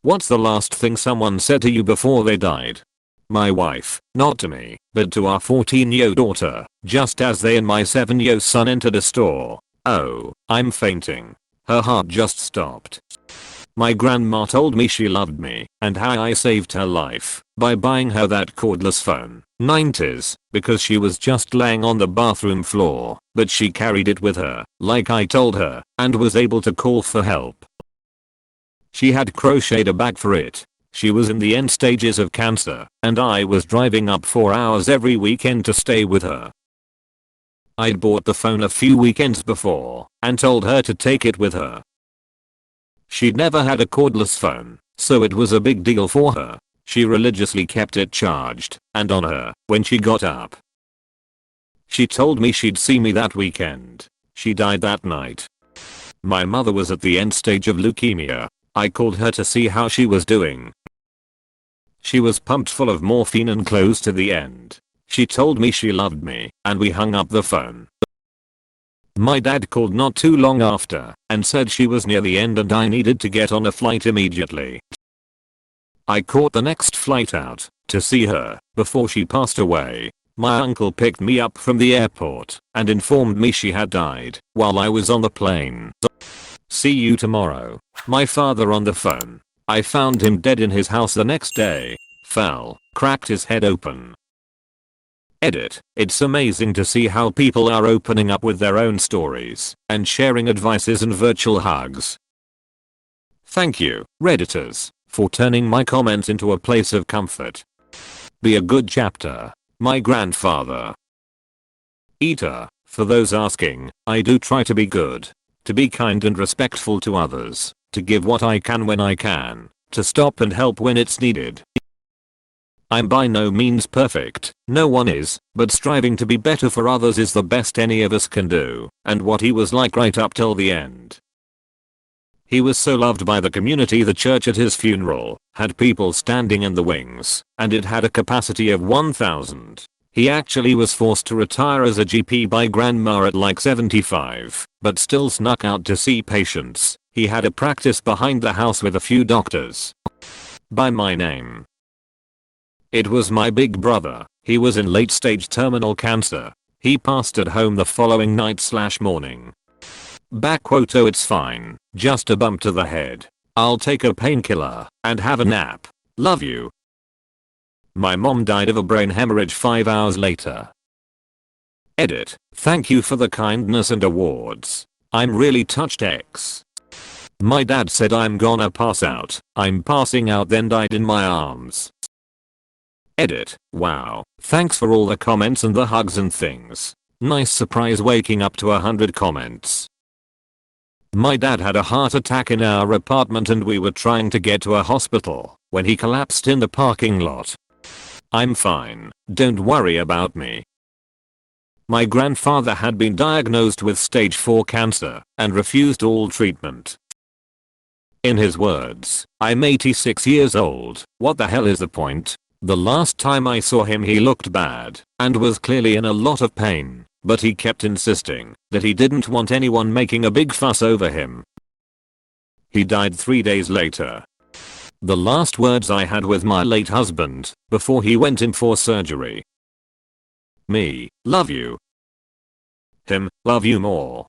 What's the last thing someone said to you before they died? My wife, not to me, but to our 14-year daughter, just as they and my 7-year son entered a store. Oh, I'm fainting. Her heart just stopped. My grandma told me she loved me and how I saved her life by buying her that cordless phone, 90s, because she was just laying on the bathroom floor, but she carried it with her, like I told her, and was able to call for help. She had crocheted a bag for it. She was in the end stages of cancer, and I was driving up 4 hours every weekend to stay with her. I'd bought the phone a few weekends before and told her to take it with her. She'd never had a cordless phone, so it was a big deal for her. She religiously kept it charged and on her when she got up. She told me she'd see me that weekend. She died that night. My mother was at the end stage of leukemia. I called her to see how she was doing. She was pumped full of morphine and close to the end. She told me she loved me, and we hung up the phone. My dad called not too long after and said she was near the end and I needed to get on a flight immediately. I caught the next flight out to see her before she passed away. My uncle picked me up from the airport and informed me she had died while I was on the plane. See you tomorrow. My father on the phone. I found him dead in his house the next day. Fell, cracked his head open. Edit. It's amazing to see how people are opening up with their own stories and sharing advices and virtual hugs. Thank you, Redditors, for turning my comments into a place of comfort. Be a good chapter. My grandfather. Eater. For those asking, I do try to be good. To be kind and respectful to others. To give what I can when I can. To stop and help when it's needed. I'm by no means perfect, no one is, but striving to be better for others is the best any of us can do, and what he was like right up till the end. He was so loved by the community. The church at his funeral had people standing in the wings, and it had a capacity of 1,000. He actually was forced to retire as a GP by grandma at like 75, but still snuck out to see patients. He had a practice behind the house with a few doctors. By my name. It was my big brother. He was in late stage terminal cancer. He passed at home the following night/morning. Back quote, oh it's fine, just a bump to the head. I'll take a painkiller and have a nap. Love you. My mom died of a brain hemorrhage 5 hours later. Edit. Thank you for the kindness and awards. I'm really touched X. My dad said I'm gonna pass out. I'm passing out then died in my arms. Edit. Wow. Thanks for all the comments and the hugs and things. Nice surprise waking up to 100 comments. My dad had a heart attack in our apartment and we were trying to get to a hospital when he collapsed in the parking lot. I'm fine. Don't worry about me. My grandfather had been diagnosed with stage 4 cancer and refused all treatment. In his words, I'm 86 years old. What the hell is the point? The last time I saw him he looked bad and was clearly in a lot of pain, but he kept insisting that he didn't want anyone making a big fuss over him. He died 3 days later. The last words I had with my late husband before he went in for surgery. Me, love you. Him, love you more.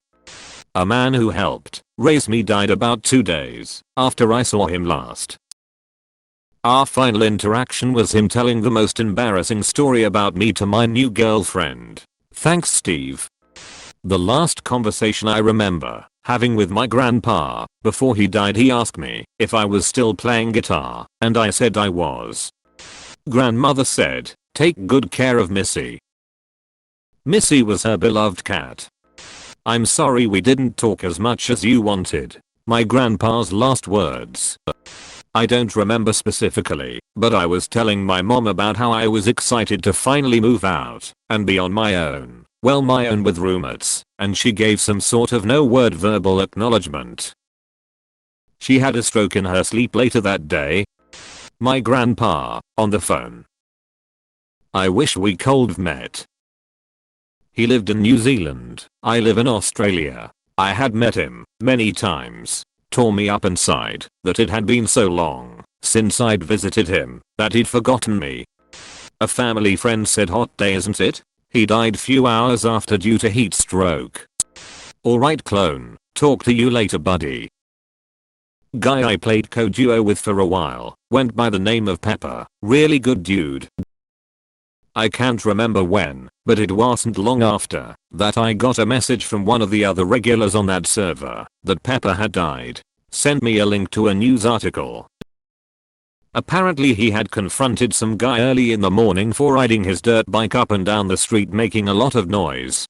A man who helped raise me died about 2 days after I saw him last. Our final interaction was him telling the most embarrassing story about me to my new girlfriend. Thanks Steve. The last conversation I remember having with my grandpa before he died, he asked me if I was still playing guitar and I said I was. Grandmother said, take good care of Missy. Missy was her beloved cat. I'm sorry we didn't talk as much as you wanted. My grandpa's last words. I don't remember specifically, but I was telling my mom about how I was excited to finally move out and be on my own. Well, my own with roommates, and she gave some sort of no-word verbal acknowledgement. She had a stroke in her sleep later that day. My grandpa, on the phone. I wish we could've met. He lived in New Zealand. I live in Australia. I had met him many times. Tore me up inside that it had been so long. since I'd visited him, that he'd forgotten me. A family friend said hot day isn't it? He died few hours after due to heat stroke. Alright clone, talk to you later buddy. Guy I played co-duo with for a while, went by the name of Pepper, really good dude. I can't remember when, but it wasn't long after that I got a message from one of the other regulars on that server that Pepper had died. Sent me a link to a news article. Apparently he had confronted some guy early in the morning for riding his dirt bike up and down the street making a lot of noise.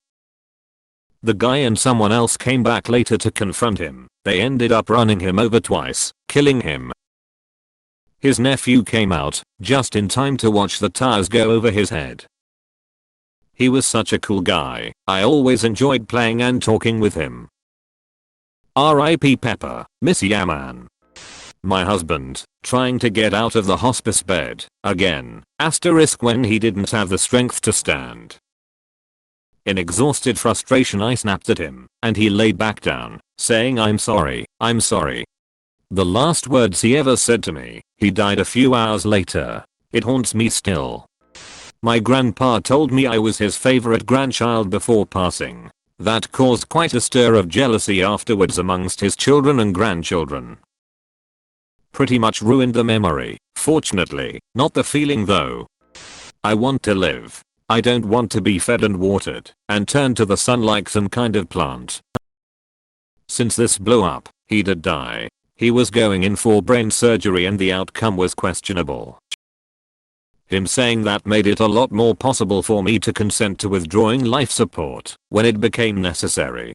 The guy and someone else came back later to confront him. They ended up running him over twice, killing him. His nephew came out just in time to watch the tires go over his head. He was such a cool guy. I always enjoyed playing and talking with him. R.I.P. Pepper, miss ya man. My husband, trying to get out of the hospice bed, again, asterisk when he didn't have the strength to stand. In exhausted frustration I snapped at him, and he laid back down, saying I'm sorry. The last words he ever said to me, he died a few hours later. It haunts me still. My grandpa told me I was his favorite grandchild before passing. That caused quite a stir of jealousy afterwards amongst his children and grandchildren. Pretty much ruined the memory, fortunately, not the feeling though. I want to live. I don't want to be fed and watered and turn to the sun like some kind of plant. Since this blew up, he did die. He was going in for brain surgery and the outcome was questionable. Him saying that made it a lot more possible for me to consent to withdrawing life support when it became necessary.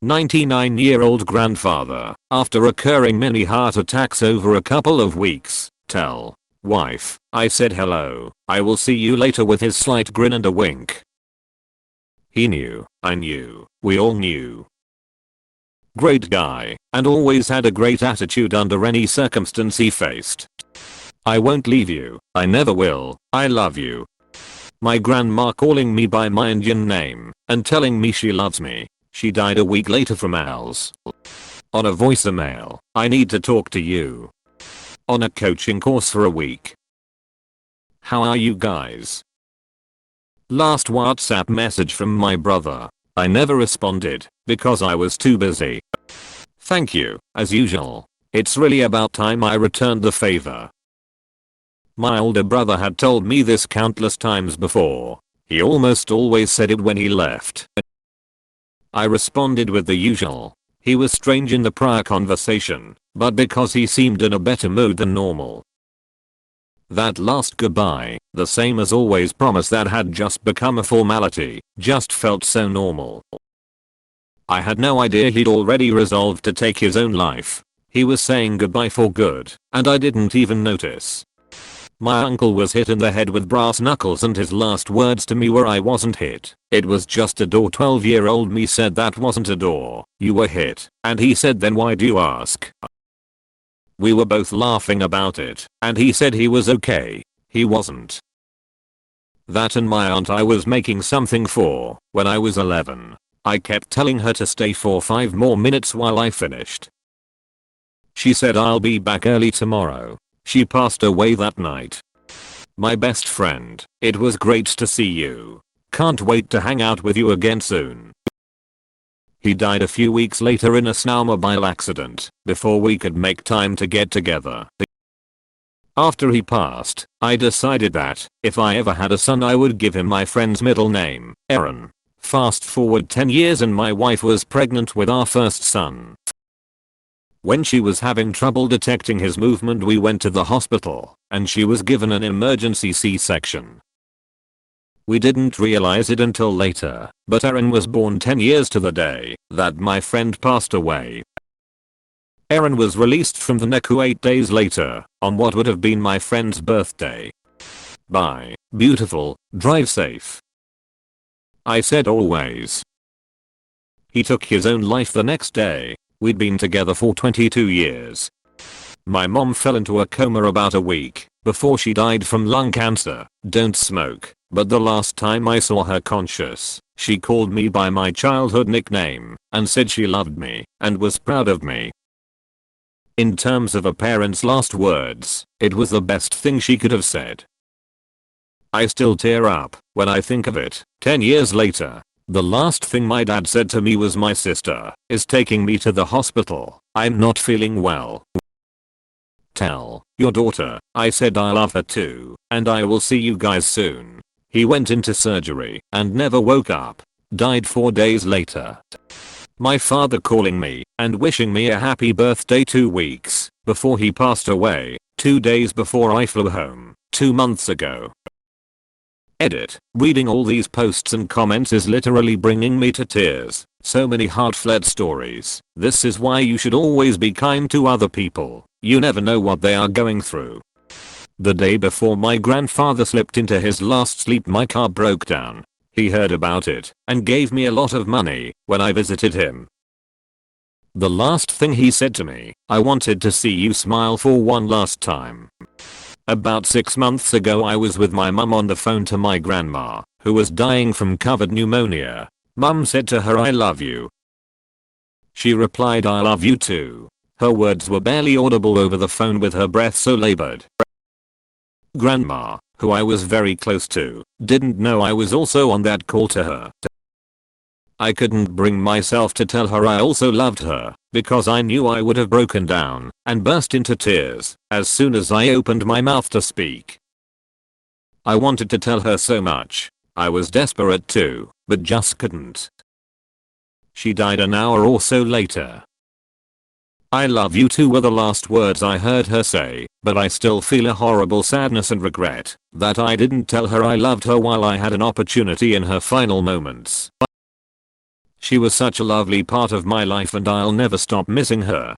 99-year-old grandfather, after occurring many heart attacks over a couple of weeks, tell wife, I said hello, I will see you later with his slight grin and a wink. He knew, I knew, we all knew. Great guy, and always had a great attitude under any circumstance he faced. I won't leave you, I never will, I love you. My grandma calling me by my Indian name and telling me she loves me. She died a week later from ALS. On a voicemail, I need to talk to you. On a coaching course for a week. How are you guys? Last WhatsApp message from my brother. I never responded because I was too busy. Thank you, as usual. It's really about time I returned the favor. My older brother had told me this countless times before. He almost always said it when he left. I responded with the usual. He was strange in the prior conversation, but because he seemed in a better mood than normal. That last goodbye, the same as always promise that had just become a formality, just felt so normal. I had no idea he'd already resolved to take his own life. He was saying goodbye for good, and I didn't even notice. My uncle was hit in the head with brass knuckles and his last words to me were I wasn't hit. It was just a door. 12-year-old me said that wasn't a door. You were hit. And he said then why do you ask? We were both laughing about it, and he said he was okay. He wasn't. That and my aunt I was making something for when I was 11. I kept telling her to stay for 5 more minutes while I finished. She said I'll be back early tomorrow. She passed away that night. My best friend, it was great to see you. Can't wait to hang out with you again soon. He died a few weeks later in a snowmobile accident before we could make time to get together. After he passed, I decided that if I ever had a son I would give him my friend's middle name, Aaron. Fast forward 10 years and my wife was pregnant with our first son. When she was having trouble detecting his movement we went to the hospital and she was given an emergency C-section. We didn't realize it until later, but Aaron was born 10 years to the day that my friend passed away. Aaron was released from the NICU 8 days later on what would have been my friend's birthday. Bye, beautiful, drive safe. I said always. He took his own life the next day. We'd been together for 22 years. My mom fell into a coma about a week before she died from lung cancer. Don't smoke, but the last time I saw her conscious, she called me by my childhood nickname and said she loved me and was proud of me. In terms of a parent's last words, it was the best thing she could have said. I still tear up when I think of it. 10 years later, the last thing my dad said to me was my sister is taking me to the hospital. I'm not feeling well. Tell your daughter I said I love her too, and I will see you guys soon. He went into surgery and never woke up. Died 4 days later. My father calling me and wishing me a happy birthday 2 weeks before he passed away, 2 days before I flew home, 2 months ago. Edit. Reading all these posts and comments is literally bringing me to tears. So many heartfelt stories. This is why you should always be kind to other people. You never know what they are going through. The day before my grandfather slipped into his last sleep, my car broke down. He heard about it and gave me a lot of money when I visited him. The last thing he said to me, I wanted to see you smile for one last time. About 6 months ago I was with my mum on the phone to my grandma, who was dying from covered pneumonia. Mum said to her, I love you. She replied, I love you too. Her words were barely audible over the phone with her breath so labored. Grandma, who I was very close to, didn't know I was also on that call to her. I couldn't bring myself to tell her I also loved her, because I knew I would have broken down and burst into tears as soon as I opened my mouth to speak. I wanted to tell her so much. I was desperate too, but just couldn't. She died an hour or so later. I love you too were the last words I heard her say, but I still feel a horrible sadness and regret that I didn't tell her I loved her while I had an opportunity in her final moments. She was such a lovely part of my life and I'll never stop missing her.